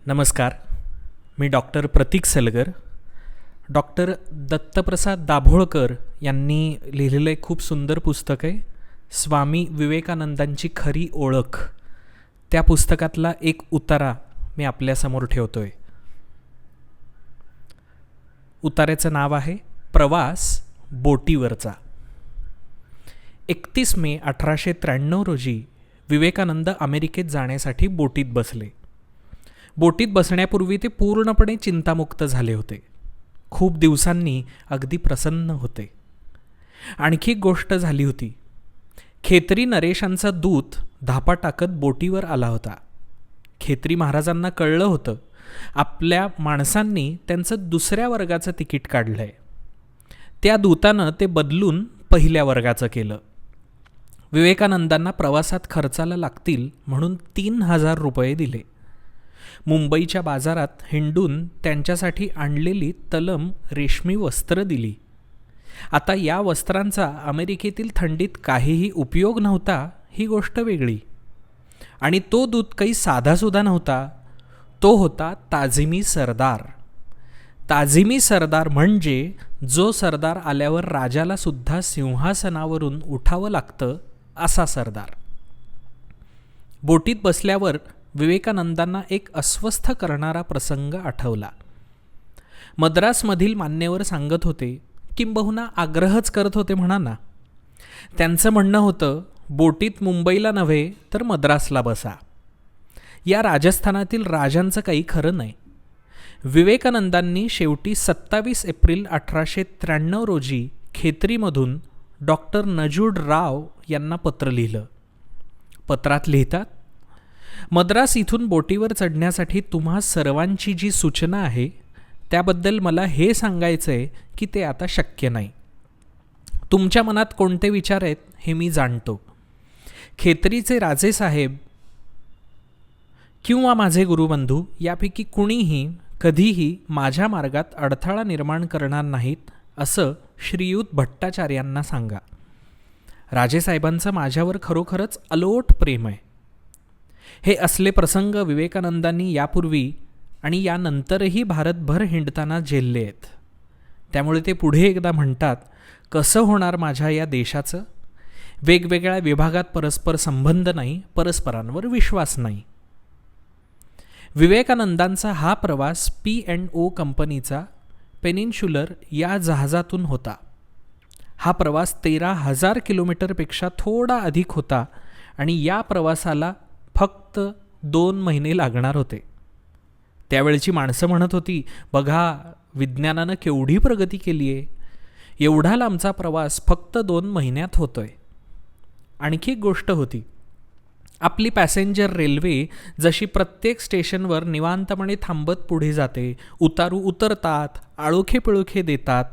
नमस्कार. मी डॉक्टर प्रतीक सलगर. डॉक्टर दत्तप्रसाद दाभोळकर यांनी लिहिलेलं एक खूप सुंदर पुस्तक आहे, स्वामी विवेकानंदांची खरी ओळख. त्या पुस्तकातला एक उतारा मी आपल्यासमोर ठेवतो आहे. उतार्याचं नाव आहे प्रवास बोटीवरचा. 31 मे 1893 रोजी विवेकानंद अमेरिकेत जाण्यासाठी बोटीत बसले. बोटीत बसण्यापूर्वी ते पूर्णपणे चिंतामुक्त झाले होते. खूप दिवसांनी अगदी प्रसन्न होते. आणखी एक गोष्ट झाली होती. खेत्री नरेशांचा दूत धापा टाकत बोटीवर आला होता. खेत्री महाराजांना कळलं होतं आपल्या माणसांनी त्यांचं दुसऱ्या वर्गाचं तिकीट काढलं आहे. त्या दूतानं ते बदलून पहिल्या वर्गाचं केलं. विवेकानंदांना प्रवासात खर्चाला लागतील म्हणून 3,000 रुपये दिले. मुंबईच्या बाजारात हिंडून त्यांच्यासाठी आणलेली तलम रेशमी वस्त्र दिली. आता या वस्त्रांचा अमेरिकेतील थंडीत काहीही उपयोग नव्हता ही गोष्ट वेगळी. आणि तो दूत काही साधासुद्धा नव्हता. तो होता ताजिमी सरदार. ताजिमी सरदार म्हणजे जो सरदार आल्यावर राजाला सुद्धा सिंहासनावरून उठावं लागतं असा सरदार. बोटीत बसल्यावर विवेकानंदांना एक अस्वस्थ करणारा प्रसंग आठवला. मद्रासमधील मान्यवर सांगत होते, किंबहुना आग्रहच करत होते म्हणा ना. त्यांचं म्हणणं होतं, बोटीत मुंबईला नव्हे तर मद्रासला बसा. या राजस्थानातील राजांचं काही खरं नाही. विवेकानंदांनी शेवटी 27 एप्रिल 1893 रोजी खेत्रीमधून डॉक्टर नजूड राव यांना पत्र लिहिलं. पत्रात लिहितात, मद्रास इथून बोटीवर चढण्यासाठी तुम्हा सर्वांची जी सूचना आहे त्याबद्दल मला हे सांगायचं आहे की ते आता शक्य नाही. तुमच्या मनात कोणते विचार आहेत हे मी जाणतो. खेत्रीचे राजेसाहेब किंवा माझे गुरुबंधू यापैकी कुणीही कधीही माझ्या मार्गात अडथळा निर्माण करणार नाहीत असं श्रीयुत भट्टाचार्यांना सांगा. राजेसाहेबांचं माझ्यावर खरोखरच अलोट प्रेम आहे. हे असले प्रसंग विवेकानंदांनी यापूर्वी आणि यानंतरही भारतभर हिंडताना झेलले आहेत. त्यामुळे ते पुढे एकदा म्हणतात, कसं होणार माझ्या या देशाचं? वेगवेगळ्या विभागात परस्पर संबंध नाही, परस्परांवर विश्वास नाही. विवेकानंदांचा हा प्रवास P&O कंपनीचा पेनिन्शुलर या जहाजातून होता. हा प्रवास 13,000 किलोमीटरपेक्षा थोडा अधिक होता आणि या प्रवासाला फक्त 2 महिने लागणार होते. त्यावेळची माणसं म्हणत होती, बघा विज्ञानानं केवढी प्रगती केली आहे, एवढा लांबचा प्रवास फक्त 2 महिन्यात होतोय. आणखी एक गोष्ट होती. आपली पॅसेंजर रेल्वे जशी प्रत्येक स्टेशनवर निवांतपणे थांबत पुढे जाते, उतारू उतरतात, आळोखे पिळोखे देतात,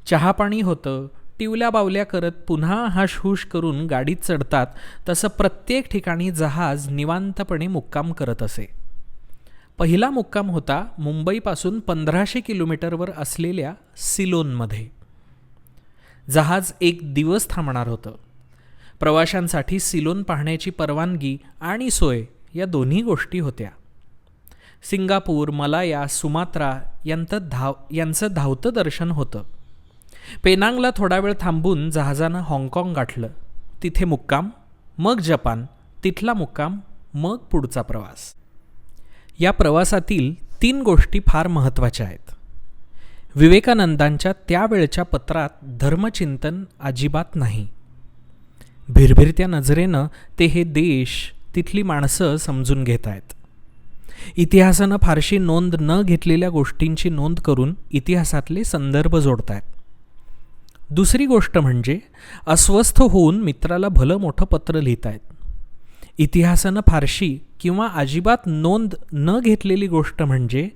चहापाणी होतं, टिवल्या बावल्या करत पुन्हा हाशहुश करून गाडीत चढतात, तसं प्रत्येक ठिकाणी जहाज निवांतपणे मुक्काम करत असे. पहिला मुक्काम होता मुंबईपासून 1500 किलोमीटरवर असलेल्या सिलोनमध्ये. जहाज 1 दिवस थांबणार होतं. प्रवाशांसाठी सिलोन पाहण्याची परवानगी आणि सोय या दोन्ही गोष्टी होत्या. सिंगापूर, मलाया, सुमात्रा यांचं धावतं दर्शन होतं. पेनांगला थोडा वेळ थांबून जहाजानं हाँगकाँग गाठलं. तिथे मुक्काम, मग जपान, तिथला मुक्काम, मग पुढचा प्रवास. या प्रवासातील 3 गोष्टी फार महत्त्वाच्या आहेत. विवेकानंदांच्या त्यावेळच्या पत्रात धर्मचिंतन अजिबात नाही. भिरभिरत्या नजरेनं ते हे देश, तिथली माणसं समजून घेत आहेत. इतिहासानं फारशी नोंद न घेतलेल्या गोष्टींची नोंद करून इतिहासातले संदर्भ जोडत आहेत. दुसरी गोष्ट म्हणजे अस्वस्थ होऊन मित्राला भलं मोठं पत्र लिहित आहेत. इतिहासानं फारशी किंवा अजिबात नोंद न घेतलेली गोष्ट म्हणजे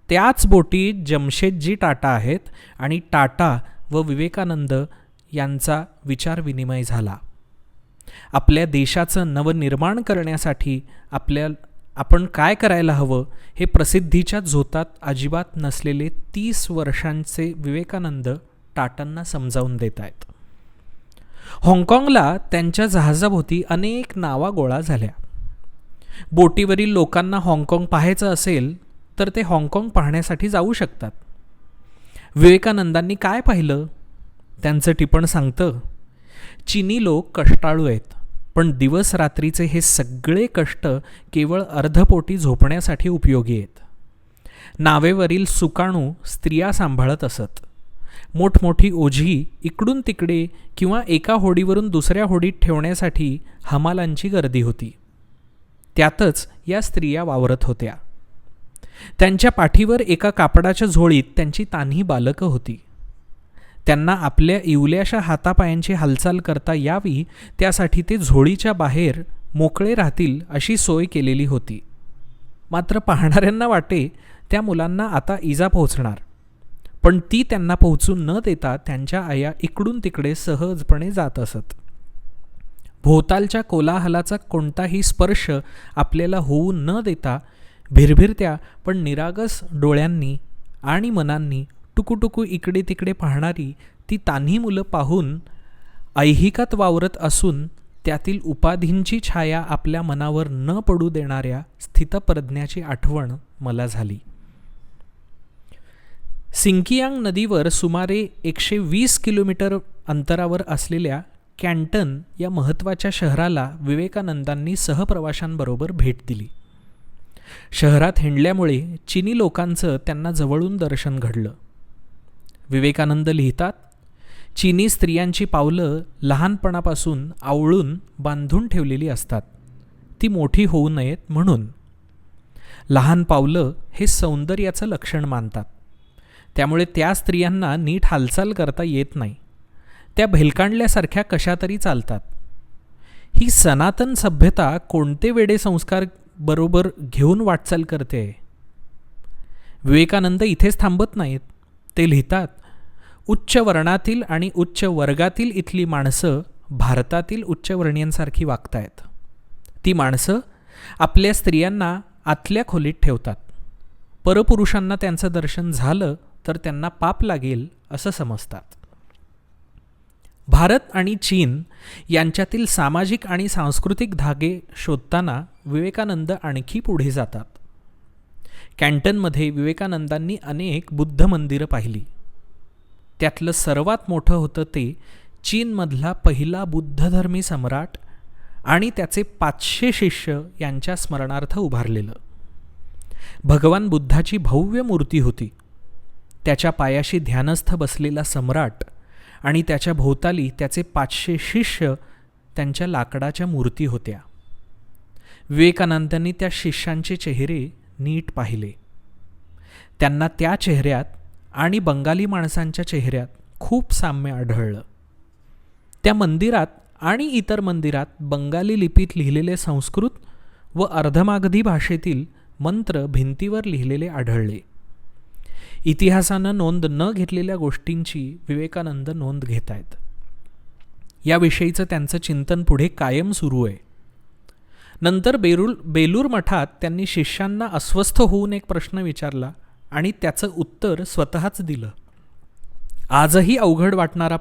त्याच बोटीत जमशेदजी टाटा आहेत आणि टाटा व विवेकानंद यांचा विचारविनिमय झाला. आपल्या देशाचं नवनिर्माण करण्यासाठी आपण काय करायला हवं हे प्रसिद्धीच्या झोतात अजिबात नसलेले 30 वर्षांचे विवेकानंद टाटांना समजावून देत आहेत. हाँगकाँगला त्यांच्या जहाजाभोवती अनेक नावा गोळा झाल्या. बोटीवरील लोकांना हाँगकाँग पाहायचं असेल तर ते हाँगकाँग पाहण्यासाठी जाऊ शकतात. विवेकानंदांनी काय पाहिलं? त्यांचं टिपण सांगतं, चीनी लोक कष्टाळू आहेत, पण दिवस रात्रीचे हे सगळे कष्ट केवळ अर्धपोटी झोपण्यासाठी उपयोगी आहेत. नावेवरील सुकाणू स्त्रिया सांभाळत असत. मोठमोठी ओझी इकडून तिकडे किंवा एका होडीवरून दुसऱ्या होडीत ठेवण्यासाठी हमालांची गर्दी होती. त्यातच या स्त्रिया वावरत होत्या. त्यांच्या पाठीवर एका कापडाच्या झोळीत त्यांची तान्ही बालकं होती. त्यांना आपल्या इवल्याशा हातापायांची हालचाल करता यावी त्यासाठी ते झोळीच्या बाहेर मोकळे राहतील अशी सोय केलेली होती. मात्र पाहणाऱ्यांना वाटे त्या मुलांना आता इजा पोहोचणार, पण ती त्यांना पोहोचू न देता त्यांच्या आया इकडून तिकडे सहजपणे जात असत. भोवतालच्या कोलाहलाचा कोणताही स्पर्श आपल्याला होऊ न देता भिरभिरत्या पण निरागस डोळ्यांनी आणि मनांनी टुकूटुकू इकडे तिकडे पाहणारी ती तान्ही मुलं पाहून ऐहिकात वावरत असून त्यातील उपाधींची छाया आपल्या मनावर न पडू देणाऱ्या स्थितप्रज्ञाची आठवण मला झाली. सिंकियांग नदीवर सुमारे 120 किलोमीटर अंतरावर असलेल्या कॅन्टन या महत्त्वाच्या शहराला विवेकानंदांनी सहप्रवाशांबरोबर भेट दिली. शहरात हिंडल्यामुळे चीनी लोकांचं त्यांना जवळून दर्शन घडलं. विवेकानंद लिहितात, चीनी स्त्रियांची पावलं लहानपणापासून आवळून बांधून ठेवलेली असतात, ती मोठी होऊ नयेत म्हणून. लहान पावलं हे सौंदर्याचं लक्षण मानतात, त्यामुळे त्या स्त्रियांना नीट हालचाल करता येत नाही. त्या भेलकांडल्यासारख्या कशा तरी चालतात. ही सनातन सभ्यता कोणते वेडे संस्कार बरोबर घेऊन वाटचाल करते. विवेकानंद इथेच थांबत नाहीत. ते लिहितात, उच्च वर्णातील आणि उच्च वर्गातील इथली माणसं भारतातील उच्चवर्णीयांसारखी वागतायत. ती माणसं आपल्या स्त्रियांना आतल्या खोलीत ठेवतात. परपुरुषांना त्यांचं दर्शन झालं तर त्यांना पाप लागेल असं समजतात. भारत आणि चीन यांच्यातील सामाजिक आणि सांस्कृतिक धागे शोधताना विवेकानंद आणखी पुढे जातात. कॅन्टनमध्ये विवेकानंदांनी अनेक बुद्ध मंदिरं पाहिली. त्यातलं सर्वात मोठं होतं ते चीनमधला पहिला बुद्धधर्मी सम्राट आणि त्याचे 500 शिष्य यांच्या स्मरणार्थ उभारलेलं. भगवान बुद्धाची भव्य मूर्ती होती. त्याच्या पायाशी ध्यानस्थ बसलेला सम्राट आणि त्याच्या भोवताली त्याचे 500 शिष्य त्यांच्या लाकडाच्या मूर्ती होत्या. विवेकानंदांनी त्या शिष्यांचे चेहरे नीट पाहिले. त्यांना त्या चेहऱ्यात आणि बंगाली माणसांच्या चेहऱ्यात खूप साम्य आढळलं. त्या मंदिरात आणि इतर मंदिरात बंगाली लिपीत लिहिलेले संस्कृत व अर्धमागधी भाषेतील मंत्र भिंतीवर लिहिलेले आढळले. इतिहासानं नोंद न घेतलेल्या गोष्टींची विवेकानंद नोंद घेत आहेत. याविषयीचं त्यांचं चिंतन पुढे कायम सुरू आहे. नंतर बेलूर मठात त्यांनी शिष्यांना अस्वस्थ होऊन एक प्रश्न विचारला आणि त्याचं उत्तर स्वतःच दिलं. आजही अवघड वाटणारा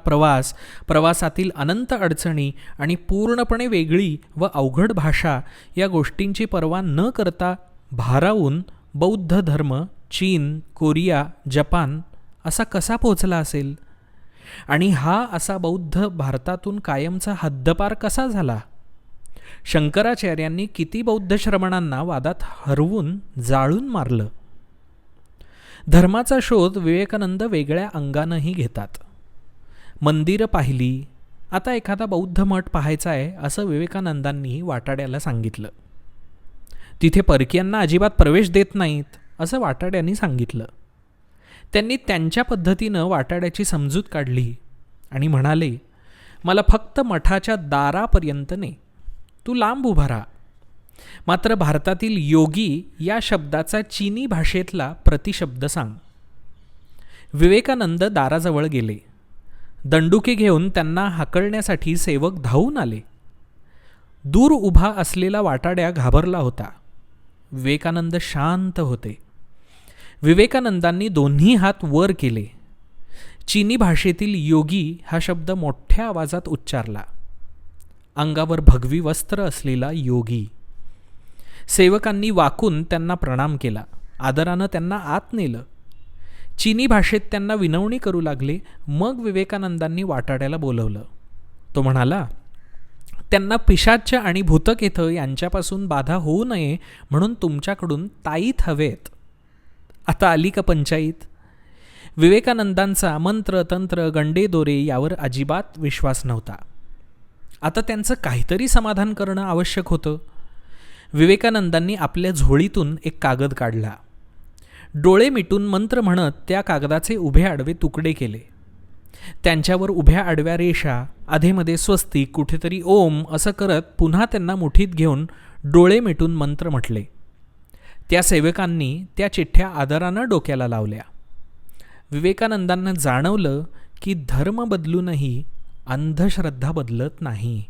प्रवासातील अनंत अडचणी आणि पूर्णपणे वेगळी व अवघड भाषा या गोष्टींची पर्वा न करता भारावून बौद्ध धर्म चीन, कोरिया, जपान असा कसा पोचला असेल? आणि हा असा बौद्ध भारतातून कायमचा हद्दपार कसा झाला? शंकराचार्यांनी किती बौद्ध श्रमणांना वादात हरवून जाळून मारलं? धर्माचा शोध विवेकानंद वेगळ्या अंगानंही घेतात. मंदिरं पाहिली, आता एखादा बौद्ध मठ पाहायचा आहे असं विवेकानंदांनी वाटाड्याला सांगितलं. तिथे परकीयांना अजिबात प्रवेश देत नाहीत असं वाटाड्यांनी सांगितलं. त्यांनी त्यांच्या पद्धतीनं वाटाड्याची समजूत काढली आणि म्हणाले, मला फक्त मठाच्या दारापर्यंत ने, तू लांब उभा राहा. मात्र भारतातील योगी या शब्दाचा चीनी भाषेतला प्रतिशब्द सांग. विवेकानंद दाराजवळ गेले. दंडुके घेऊन त्यांना हाकलण्यासाठी सेवक धावून आले. दूर उभा असलेला वाटाड्या घाबरला होता. विवेकानंद शांत होते. विवेकानंदांनी दोन्ही हात वर केले. चीनी भाषेतील योगी हा शब्द मोठ्या आवाजात उच्चारला. अंगावर भगवी वस्त्र असलेला योगी. सेवकांनी वाकून त्यांना प्रणाम केला आदरानं त्यांना आत नेलं. चीनी भाषेत त्यांना विनवणी करू लागले. मग विवेकानंदांनी वाटाड्याला बोलवलं. तो म्हणाला, त्यांना पिशाच्य आणि भूतकेथ यांच्यापासून बाधा होऊ नये म्हणून तुमच्याकडून ताईत हवेत. आता आली का पंचाईत? विवेकानंदांचा मंत्र तंत्र गंडे दोरे यावर अजिबात विश्वास नव्हता. आता त्यांचं काहीतरी समाधान करणं आवश्यक होतं. विवेकानंदांनी आपल्या झोळीतून एक कागद काढला. डोळे मिटून मंत्र म्हणत त्या कागदाचे उभे आडवे तुकडे केले. त्यांच्यावर उभ्या आडव्या रेषा, अधेमध्ये स्वस्तिक, कुठेतरी ओम असं करत पुन्हा त्यांना मुठीत घेऊन डोळे मिटून मंत्र म्हटले. त्या सेवकांनी त्या चिठ्ठ्या आदरानं डोक्याला लावल्या. विवेकानंदांना जाणवलं की धर्म बदलूनही अंधश्रद्धा बदलत नाही.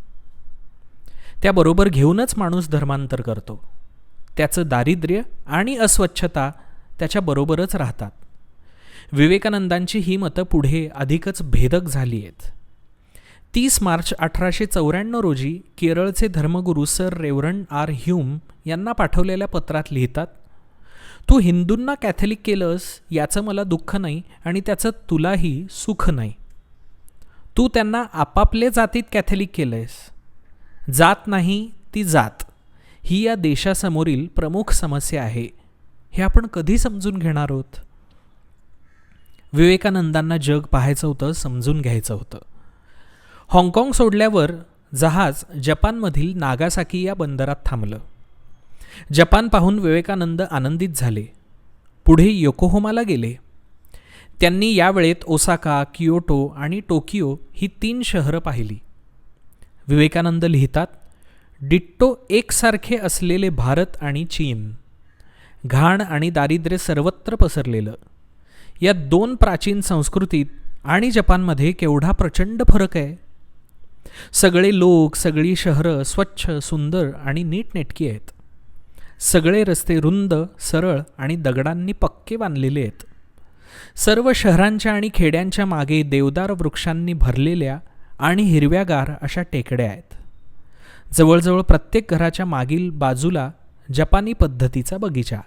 त्याबरोबर घेऊनच माणूस धर्मांतर करतो. त्याचं दारिद्र्य आणि अस्वच्छता त्याच्याबरोबरच राहतात. विवेकानंदांची ही मतं पुढे अधिकच भेदक झाली आहेत. 30 मार्च 1894 रोजी केरळचे धर्मगुरू सर रेव्हरंड आर ह्यूम यांना पाठवलेल्या पत्रात लिहितात, तू हिंदूंना कॅथलिक केलंस याचं मला दुःख नाही आणि त्याचं तुलाही सुख नाही. तू त्यांना आपापल्या जातीत कॅथलिक केलंयस. जात नाही ती जात ही या देशासमोरील प्रमुख समस्या आहे. हे आपण कधी समजून घेणार आहोत? विवेकानंदांना जग पाहायचं होतं, समजून घ्यायचं होतं. हाँगकाँग सोडल्यावर जहाज जपानमधील नागासाकी या बंदरात थांबलं. जपान पाहून विवेकानंद आनंदित झाले. पुढे योकोहामाला गेले. त्यांनी यावेळेत ओसाका, कियोटो आणि टोकियो ही 3 शहरं पाहिली. विवेकानंद लिहितात, डिट्टो एकसारखे असलेले भारत आणि चीन, घाण आणि दारिद्र्य सर्वत्र पसरलेलं. या 2 प्राचीन संस्कृतीत आणि जपानमध्ये केवढा प्रचंड फरक आहे. सगळे लोक, सगळी शहरं स्वच्छ, सुंदर आणि नीटनेटकी आहेत. सगळे रस्ते रुंद, सरळ आणि दगडांनी पक्के बांधलेले आहेत. सर्व शहरांच्या आणि खेड्यांच्या मागे देवदार वृक्षांनी भरलेल्या आणि हिरव्यागार अशा टेकड्या आहेत. जवळजवळ प्रत्येक घराच्या मागील बाजूला जपानी पद्धतीचा बगीचा.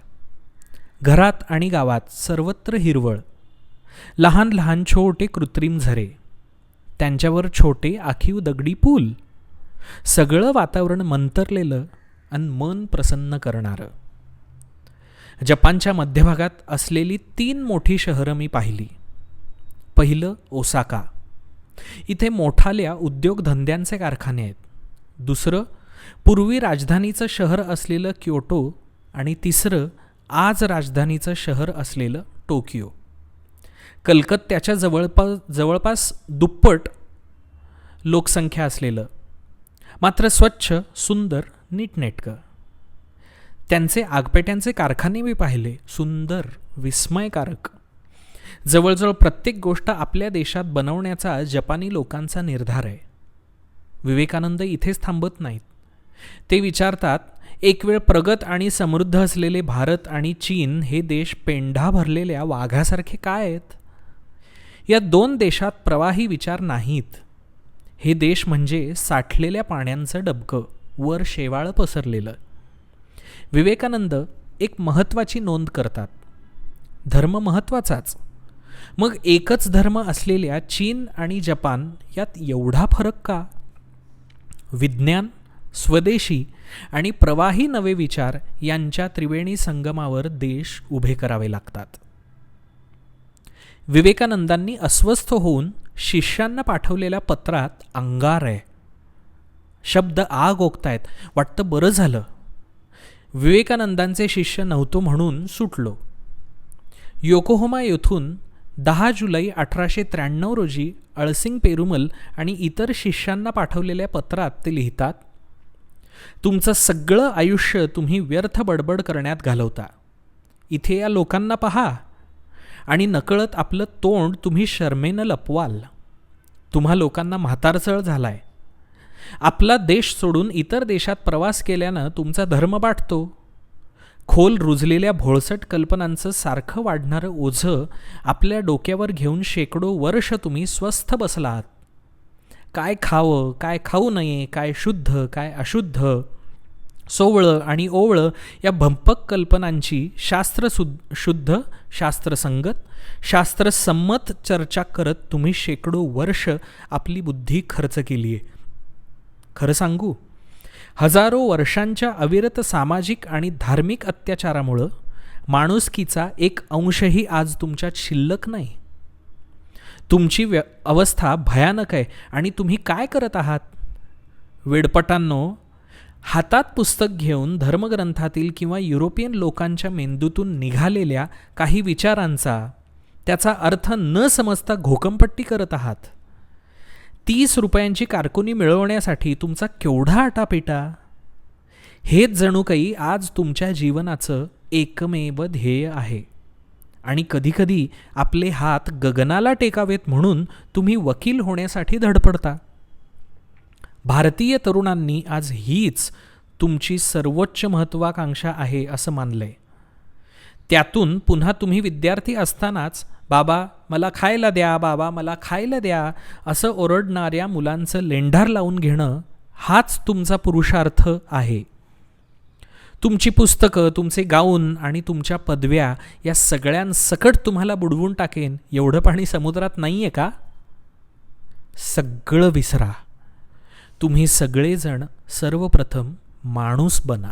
घरात आणि गावात सर्वत्र हिरवळ. लहान लहान छोटे कृत्रिम झरे, त्यांच्यावर छोटे आखीव दगडी पूल. सगळं वातावरण मंतरलेलं आणि मन प्रसन्न करणारं. जपानच्या मध्यभागात असलेली 3 मोठी शहरं मी पाहिली. पहिलं ओसाका. इथे मोठाल्या उद्योगधंद्यांचे कारखाने आहेत. दुसरं पूर्वी राजधानीचं शहर असलेलं क्योटो आणि तिसरं आज राजधानीचं शहर असलेलं टोकियो. कलकत्त्याच्या जवळपास दुप्पट लोकसंख्या असलेलं, मात्र स्वच्छ, सुंदर, नीटनेटकं. त्यांचे आगपेट्यांचे कारखाने मी पाहिले. सुंदर, विस्मयकारक. जवळजवळ प्रत्येक गोष्ट आपल्या देशात बनवण्याचा जपानी लोकांचा निर्धार आहे. विवेकानंद इथेच थांबत नाहीत. ते विचारतात, एक वेळ प्रगत आणि समृद्ध असलेले भारत आणि चीन हे देश पेंढा भरलेल्या वाघासारखे काय आहेत? या 2 देशात प्रवाही विचार नाहीत. हे देश म्हणजे साठलेल्या पाण्याचं डबकं, वर शेवाळ पसरलेलं. विवेकानंद एक महत्त्वाची नोंद करतात, धर्म महत्त्वाचाच. मग एकच धर्म असलेल्या चीन आणि जपान यात एवढा फरक का? विज्ञान, स्वदेशी आणि प्रवाही नवे विचार यांच्या त्रिवेणी संगमावर देश उभे करावे लागतात. विवेकानंदांनी अस्वस्थ होऊन शिष्यांना पाठवलेल्या पत्रात अंगार आहे. शब्द आग ओकतायत. वाटतं बरं झालं विवेकानंदांचे शिष्य नव्हतो म्हणून सुटलो. योकोहामा येथून 10 जुलै 1893 रोजी अळसिंग पेरुमल आणि इतर शिष्यांना पाठवलेल्या पत्रात ते लिहितात, तुमचं सगळं आयुष्य तुम्ही व्यर्थ बडबड करण्यात घालवता. इथे या लोकांना पहा आणि नकळत आपलं तोंड तुम्ही शरमेनं लपवाल. तुम्हा लोकांना म्हातारचळ झालाय. आपला देश सोडून इतर देशात प्रवास केल्यानं तुमचा धर्म वाटतो. खोल रुजलेल्या भोळसट कल्पनांचं सारखं वाढणारं ओझं आपल्या डोक्यावर घेऊन शेकडो वर्ष तुम्ही स्वस्थ बसलात. काय खावं, काय खाऊ नये, काय शुद्ध, काय अशुद्ध, सोवळं आणि ओवळं या भंपक कल्पनांची शास्त्रशुद्ध, शास्त्रसंगत, शास्त्रसंमत चर्चा करत तुम्ही शेकडो वर्ष आपली बुद्धी खर्च केली आहे. खरं सांगू, हजारो वर्षांच्या अविरत सामाजिक आणि धार्मिक अत्याचारामुळं माणुसकीचा एक अंशही आज तुमच्यात शिल्लक नाही. तुमची अवस्था भयानक आहे आणि तुम्ही काय करत आहात? वेडपटांनो, हातात पुस्तक घेऊन धर्मग्रंथातील किंवा युरोपियन लोकांच्या मेंदूतून निघालेल्या काही विचारांचा त्याचा अर्थ न समजता घोकंपट्टी करत आहात. 30 रुपयांची कारकुनी मिळवण्यासाठी तुमचा केवढा आटापिटा. हेच जणू काही आज तुमच्या जीवनाचं एकमेव ध्येय आहे. आणि कधीकधी आपले हात गगनाला टेकावेत म्हणून तुम्ही वकील होण्यासाठी धडपडता. भारतीय तरुणांनी आज हीच तुमची सर्वोच्च महत्त्वाकांक्षा आहे असं मानलंय. त्यातून पुन्हा तुम्ही विद्यार्थी असतानाच बाबा मला खायला द्या, बाबा मला खायला द्या असं ओरडणाऱ्या मुलांचं लेंढार लावून घेणं हाच तुमचा पुरुषार्थ आहे. तुमची पुस्तकं, तुमचे गाऊन आणि तुमच्या पदव्या या सगळ्यांसकट तुम्हाला बुडवून टाकेन एवढं पाणी समुद्रात नाही आहे का? सगळं विसरा. तुम्ही सगळेजण सर्वप्रथम माणूस बना.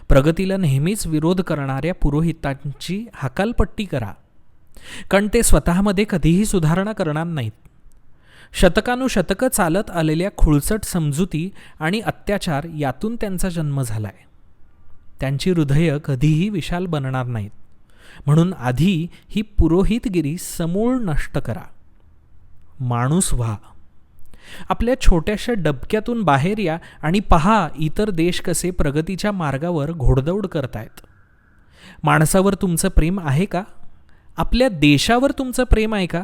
प्रगतीला नेहमीच विरोध करणाऱ्या पुरोहितांची हकालपट्टी करा, कारण ते स्वतःमध्ये कधीही सुधारणा करणार नाहीत. शतकानुशतकं चालत आलेल्या खुळचट समजुती आणि अत्याचार यातून त्यांचा जन्म झालाय. त्यांची हृदयं कधीही विशाल बनणार नाहीत. म्हणून आधी ही पुरोहितगिरी समूळ नष्ट करा. माणूस व्हा. आपल्या छोट्याशा डबक्यातून बाहेर या आणि पहा इतर देश कसे प्रगतीच्या मार्गावर घोडदौड करतायत. माणसावर तुमचं प्रेम आहे का? आपल्या देशावर तुमचं प्रेम आहे का?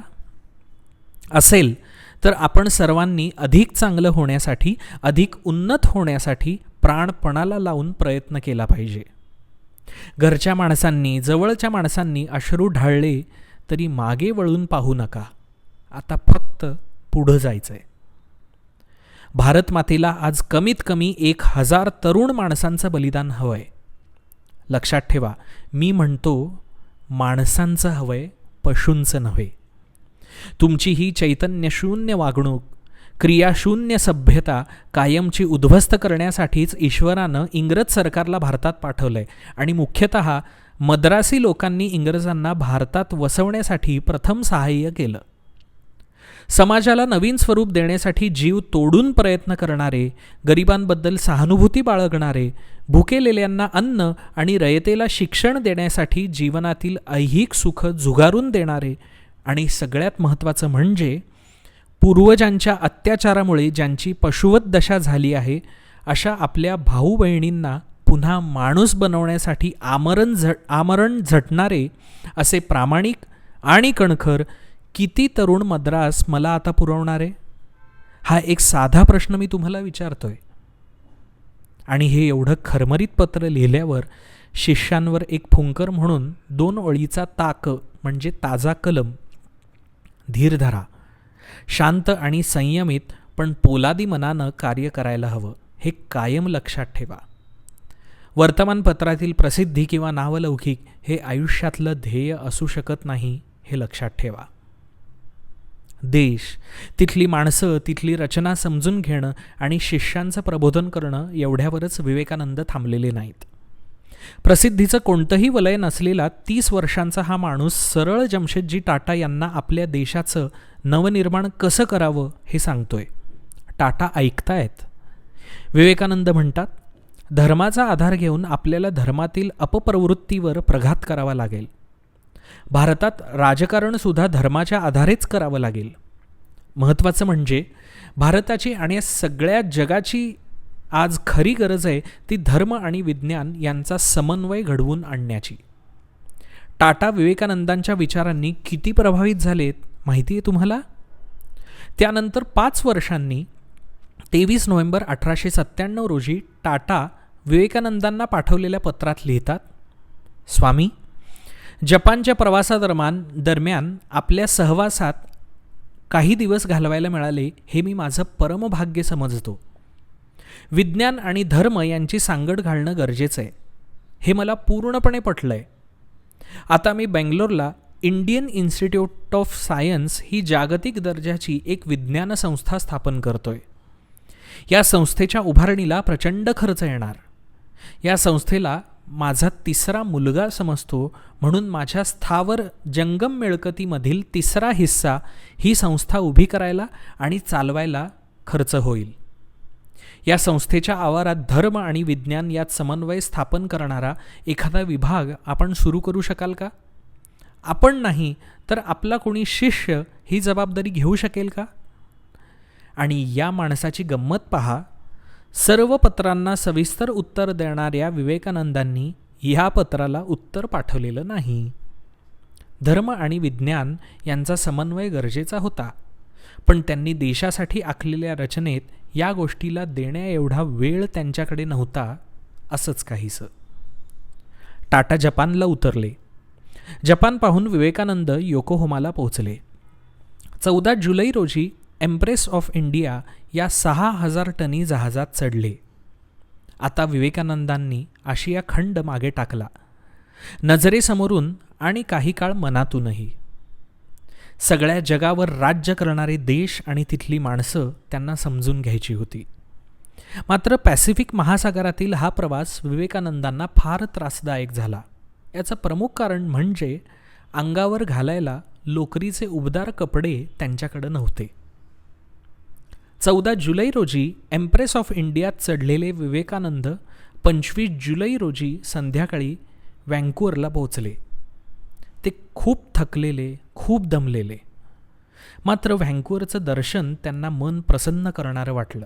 असेल तर आपण सर्वांनी अधिक चांगलं होण्यासाठी, अधिक उन्नत होण्यासाठी प्राणपणाला लावून प्रयत्न केला पाहिजे. घरच्या माणसांनी, जवळच्या माणसांनी अश्रू ढाळले तरी मागे वळून पाहू नका. आता फक्त पुढं जायचंय. भारत मातेला आज कमीत कमी 1000 तरुण माणसांचं बलिदान हवंय. लक्षात ठेवा, मी म्हणतो माणसांचं हवंय, पशूंचं नव्हे. तुमची ही चैतन्यशून्य वागणूक, क्रियाशून्य सभ्यता कायमची उद्ध्वस्त करण्यासाठीच ईश्वरानं इंग्रज सरकारला भारतात पाठवलंय आणि मुख्यतः मद्रासी लोकांनी इंग्रजांना भारतात वसवण्यासाठी प्रथम सहाय्य केलं. समाजाला नवीन स्वरूप देण्यासाठी जीव तोडून प्रयत्न करणारे, गरिबांबद्दल सहानुभूती बाळगणारे, भुकेलेल्यांना अन्न आणि रयतेला शिक्षण देण्यासाठी जीवनातील ऐहिक सुख झुगारून देणारे आणि सगळ्यात महत्त्वाचं म्हणजे पूर्वजांच्या अत्याचारामुळे ज्यांची पशुवत दशा झाली आहे अशा आपल्या भाऊ बहिणींना पुन्हा माणूस बनवण्यासाठी आमरण झटणारे असे प्रामाणिक आणि कणखर किती तरुण मद्रास मला आता पुरवणारे? हा एक साधा प्रश्न मी तुम्हाला विचारतोय. आणि हे एवढं खरमरीत पत्र लिहिल्यावर शिष्यांवर एक फुंकर म्हणून 2 ओळीचा ताक म्हणजे ताजा कलम. धीर धरा. शांत आणि संयमित पण पोलादी मनानं कार्य करायला हवं, हे कायम लक्षात ठेवा. वर्तमानपत्रातील प्रसिद्धी किंवा नावलौकिक हे आयुष्यातलं ध्येय असू शकत नाही, हे लक्षात ठेवा. देश, तिथली माणसं, तिथली रचना समजून घेणं आणि शिष्यांचं प्रबोधन करणं एवढ्यावरच विवेकानंद थांबलेले नाहीत. प्रसिद्धीचं कोणतंही वलय नसलेला 30 वर्षांचा हा माणूस सरळ जमशेदजी टाटा यांना आपल्या देशाचं नवनिर्माण कसं करावं हे सांगतोय. टाटा ऐकतायत. विवेकानंद म्हणतात, धर्माचा आधार घेऊन आपल्याला धर्मातील अपप्रवृत्तीवर प्रघात करावा लागेल. भारतात राजकारणसुद्धा धर्माच्या आधारेच करावं लागेल. महत्त्वाचं म्हणजे भारताची आणि सगळ्या जगाची आज खरी गरज आहे ती धर्म आणि विज्ञान यांचा समन्वय घडवून आणण्याची. टाटा विवेकानंदांच्या विचारांनी किती प्रभावित झालेत माहिती आहे तुम्हाला? त्यानंतर 5 वर्षांनी 23 नोव्हेंबर 1897 रोजी टाटा विवेकानंदांना पाठवलेल्या पत्रात लिहितात, स्वामी, जपानच्या प्रवासादरम्यान आपल्या सहवासात काही दिवस घालवायला मिळाले हे मी माझं परमभाग्य समजतो. विज्ञान आणि धर्म यांची सांगड घालणं गरजेचं आहे, हे मला पूर्णपणे पटलं आहे. आता मी बेंगलोरला इंडियन इन्स्टिट्यूट ऑफ सायन्स ही जागतिक दर्जाची एक विज्ञान संस्था स्थापन करतोय. या संस्थेच्या उभारणीला प्रचंड खर्च येणार. या संस्थेला माझा 3रा मुलगा समजतो, म्हणून माझ्या स्थावर जंगम मिळकतीमधील 3रा हिस्सा ही संस्था उभी करायला आणि चालवायला खर्च होईल. या संस्थेच्या आवारात धर्म आणि विज्ञान यात समन्वय स्थापन करणारा एखादा विभाग आपण सुरू करू शकाल का? आपण नाही तर आपला कोणी शिष्य ही जबाबदारी घेऊ शकेल का? आणि या माणसाची गंमत पहा, सर्व पत्रांना सविस्तर उत्तर देणाऱ्या विवेकानंदांनी ह्या पत्राला उत्तर पाठवलेलं नाही. धर्म आणि विज्ञान यांचा समन्वय गरजेचा होता, पण त्यांनी देशासाठी आखलेल्या रचनेत या गोष्टीला देण्या एवढा वेळ त्यांच्याकडे नव्हता, असंच काहीसं. टाटा जपानला उतरले. जपान पाहून विवेकानंद योकोहोमाला पोहोचले. 14 जुलै रोजी एम्प्रेस ऑफ इंडिया या 6,000 टनी जहाजात चढले. आता विवेकानंदांनी आशिया खंड मागे टाकला, नजरेसमोरून आणि काही काळ मनातूनही. सगळ्या जगावर राज्य करणारे देश आणि तिथली माणसं त्यांना समजून घ्यायची होती. मात्र पॅसिफिक महासागरातील हा प्रवास विवेकानंदांना फार त्रासदायक झाला. याचं प्रमुख कारण म्हणजे अंगावर घालायला लोकरीचे उबदार कपडे त्यांच्याकडे नव्हते. 14 जुलै रोजी एम्प्रेस ऑफ इंडियात चढलेले विवेकानंद 25 जुलै रोजी संध्याकाळी व्हँकुव्हरला पोहोचले. ते खूप थकलेले, खूप दमलेले. मात्र व्हँकुव्हरचं दर्शन त्यांना मन प्रसन्न करणारं वाटलं.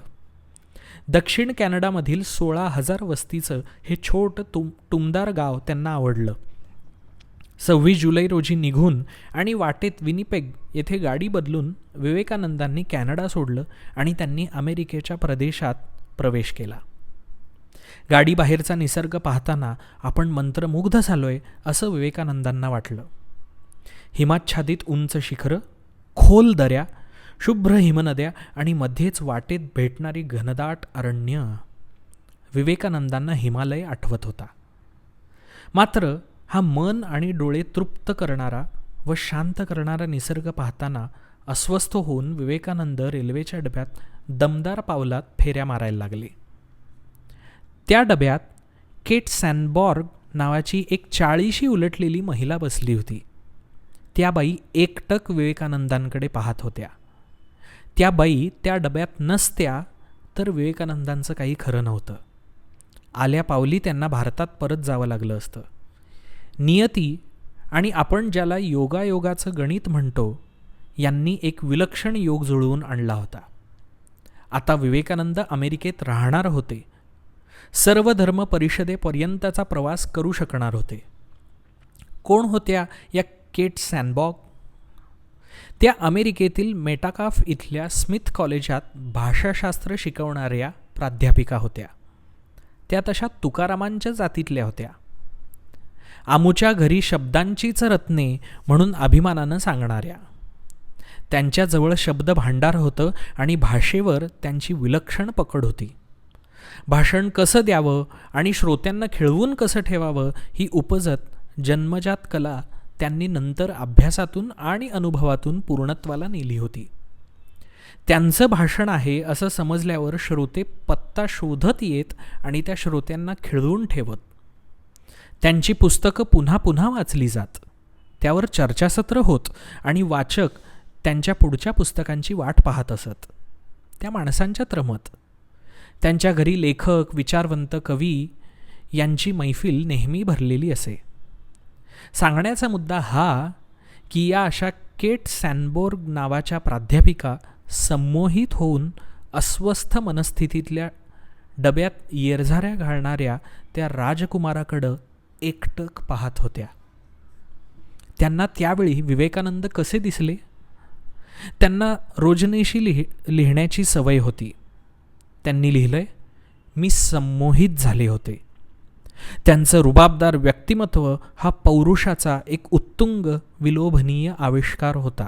दक्षिण कॅनडामधील 16,000 वस्तीचं हे छोटं टुमदार गाव त्यांना आवडलं. 26 जुलै रोजी निघून आणि वाटेत विनिपेग येथे गाडी बदलून विवेकानंदांनी कॅनडा सोडलं आणि त्यांनी अमेरिकेच्या प्रदेशात प्रवेश केला. गाडीबाहेरचा निसर्ग पाहताना आपण मंत्रमुग्ध झालोय असं विवेकानंदांना वाटलं. हिमाच्छादित उंच शिखरं, खोल दऱ्या, शुभ्र हिमनद्या आणि मध्येच वाटेत भेटणारी घनदाट अरण्य. विवेकानंदांना हिमालय आठवत होता. मात्र हा मन आणि डोळे तृप्त करणारा व शांत करणारा निसर्ग पाहताना अस्वस्थ होऊन विवेकानंद रेल्वेच्या डब्यात दमदार पावलात फेऱ्या मारायला लागले. त्या डब्यात केट सॅनबॉर्ग नावाची एक 40शी उलटलेली महिला बसली होती. त्या बाई एकटक विवेकानंदांकडे पाहत होत्या. त्या बाई त्या डब्यात नसत्या तर विवेकानंदांचं काही खरं नव्हतं. आल्या पावली त्यांना भारतात परत जावं लागलं असतं. नियती आणि आपण ज्याला योगायोगाचं गणित म्हणतो यांनी एक विलक्षण योग जुळवून आणला होता. आता विवेकानंद अमेरिकेत राहणार होते. सर्व धर्म परिषदेपर्यंतचा प्रवास करू शकणार होते. कोण होत्या या केट सॅनबॉर्ग? त्या अमेरिकेतील मेटाकाफ इथल्या स्मिथ कॉलेजात भाषाशास्त्र शिकवणाऱ्या प्राध्यापिका होत्या. त्या तशा तुकारामांच्या जातीतल्या होत्या. आमुच्या घरी शब्दांचीच रत्ने म्हणून अभिमानानं सांगणाऱ्या. त्यांच्याजवळ शब्द भांडार होतं आणि भाषेवर त्यांची विलक्षण पकड होती. भाषण कसं द्यावं आणि श्रोत्यांना खिळवून कसं ठेवावं ही उपजत जन्मजात कला त्यांनी नंतर अभ्यासातून आणि अनुभवातून पूर्णत्वाला नेली होती. त्यांचं भाषण आहे असं समजल्यावर श्रोते पत्ता शोधत येत आणि त्या श्रोत्यांना खिळवून ठेवत. त्यांची पुस्तकं पुन्हा पुन्हा वाचली जात. त्यावर चर्चासत्र होत आणि वाचक त्यांच्या पुढच्या पुस्तकांची वाट पाहत असत. त्या माणसांच्यात रमत. त्यांच्या घरी लेखक, विचारवंत, कवी यांची मैफिल नेहमी भरलेली असे. सांगण्याचा मुद्दा हा की या अशा केट सॅनबॉर्ग नावाच्या प्राध्यापिका संमोहित होऊन अस्वस्थ मनस्थितीतल्या डब्यात येरझाऱ्या घालणाऱ्या त्या राजकुमाराकडं एकटक पाहत होत्या. त्यांना त्यावेळी विवेकानंद कसे दिसले? त्यांना रोजनिशी लिहिण्याची सवय होती. त्यांनी लिहिलंय, मी संमोहित झाले होते. त्यांचं रुबाबदार व्यक्तिमत्व हा पौरुषाचा एक उत्तुंग विलोभनीय आविष्कार होता.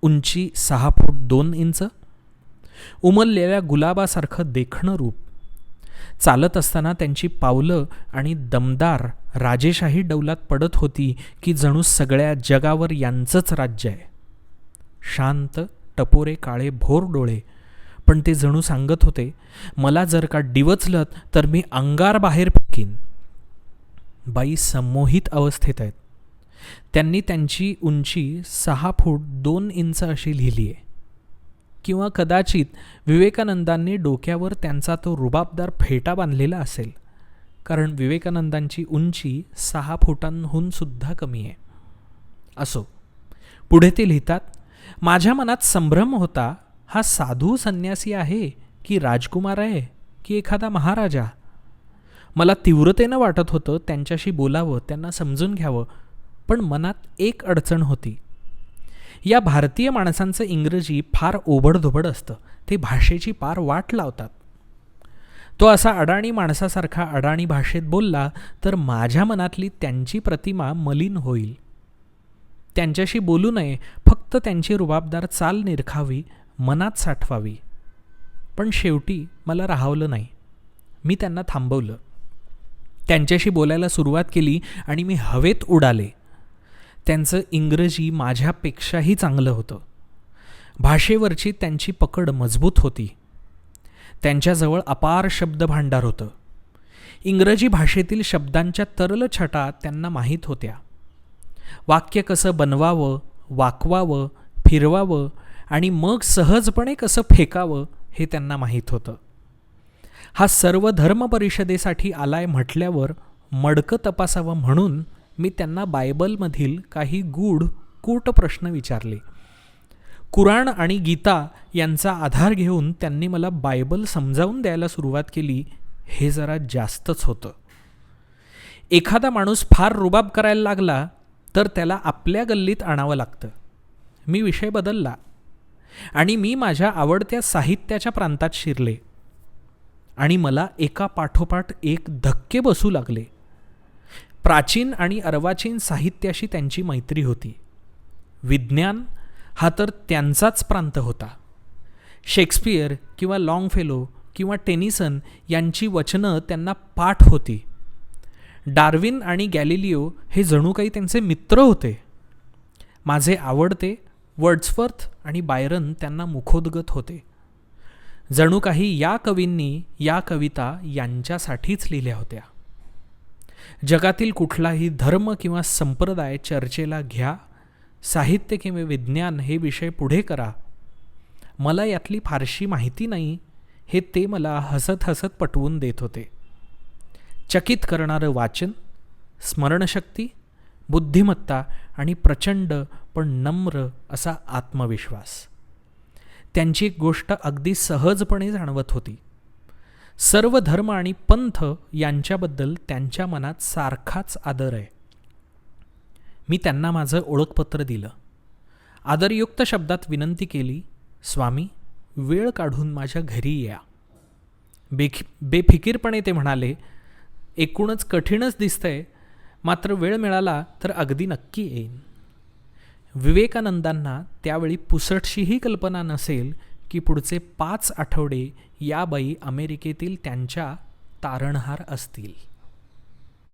उंची 6 फूट 2 इंच, उमललेल्या गुलाबासारखं देखणं रूप. चालत असताना त्यांची पावलं आणि दमदार राजेशाही डौलात पडत होती की जणू सगळ्या जगावर यांचंच राज्य आहे. शांत टपोरे काळे भोर डोळे, पण ते जणू सांगत होते, मला जर का डिवचलत तर मी अंगार बाहेर फेकीन. बाई संमोहित अवस्थेत आहेत. त्यांनी त्यांची उंची 6 फूट 2 इंच अशी लिहिली आहे. किंवा कदाचित विवेकानंदांनी डोक्यावर त्यांचा तो रुबाबदार फेटा बांधलेला असेल, कारण विवेकानंदांची उंची 6 फुटांहून सुद्धा कमी आहे. असो, पुढे ते लिहितात, माझ्या मनात संभ्रम होता, हा साधू संन्यासी आहे की राजकुमार आहे की एखादा महाराजा. मला तीव्रतेनं वाटत होतं त्यांच्याशी बोलावं, त्यांना समजून घ्यावं, पण मनात एक अडचण होती. या भारतीय माणसांचं इंग्रजी फार ओबडधोबड असतं. ते भाषेची पार वाट लावतात. तो असा अडाणी माणसासारखा अडाणी भाषेत बोलला तर माझ्या मनातली त्यांची प्रतिमा मलिन होईल. त्यांच्याशी बोलू नये, फक्त त्यांची रुबाबदार चाल निरखावी, मनात साठवावी. पण शेवटी मला राहावलं नाही. मी त्यांना थांबवलं. त्यांच्याशी बोलायला सुरुवात केली आणि मी हवेत उडाले. त्यांचं इंग्रजी माझ्यापेक्षाही चांगलं होतं. भाषेवरची त्यांची पकड मजबूत होती. त्यांच्याजवळ अपार शब्दभांडार होतं. इंग्रजी भाषेतील शब्दांच्या तरल छटा त्यांना माहीत होत्या. वाक्य कसं बनवावं, वाकवावं, फिरवावं आणि मग सहजपणे कसं फेकावं हे त्यांना माहीत होतं. हा सर्व धर्म परिषदेसाठी आलाय म्हटल्यावर मडकं तपासावं म्हणून मी त्यांना बायबलमधील काही गूढ कूट प्रश्न विचारले. कुराण आणि गीता यांचा आधार घेऊन त्यांनी मला बायबल समजावून द्यायला सुरुवात केली. हे जरा जास्तच होतं. एखादा माणूस फार रुबाब करायला लागला तर त्याला आपल्या गल्लीत आणावं लागतं. मी विषय बदलला आणि मी माझ्या आवडत्या साहित्याच्या प्रांतात शिरले आणि मला एका पाठोपाठ एक धक्के बसू लागले. प्राचीन आणि अर्वाचीन साहित्याशी त्यांची मैत्री होती. विज्ञान हा तर त्यांचाच प्रांत होता. शेक्सपियर किंवा लाँगफेलो किंवा टेनिसन यांची वचनं त्यांना पाठ होती. डार्विन आणि गॅलिलिओ हे जणू काही त्यांचे मित्र होते. माझे आवडते वर्ड्सवर्थ आणि बायरन त्यांना मुखोद्गत होते. जणू काही या कवींनी या कविता यांच्यासाठीच लिहिल्या होत्या. जगातील कुठलाही धर्म किंवा संप्रदाय चर्चेला घ्या, साहित्य किंवा विज्ञान हे विषय पुढे करा. मला यातली फारशी माहिती नाही हे ते मला हसत हसत पटवून देत होते. चकित करणारं वाचन, स्मरणशक्ती, बुद्धिमत्ता आणि प्रचंड पण नम्र असा आत्मविश्वास. त्यांची एक गोष्ट अगदी सहजपणे जाणवत होती. सर्व धर्म आणि पंथ यांच्याबद्दल त्यांच्या मनात सारखाच आदर आहे. मी त्यांना माझं ओळखपत्र दिलं. आदरयुक्त शब्दात विनंती केली, स्वामी, वेळ काढून माझ्या घरी या. बेफिकीरपणे ते म्हणाले, एकूणच कठीणच दिसतंय, मात्र वेळ मिळाला तर अगदी नक्की येईन. विवेकानंदांना त्यावेळी पुसटशीही कल्पना नसेल की पुढचे 5 आठवडे या बाई अमेरिकेतील त्यांच्या तारणहार असतील.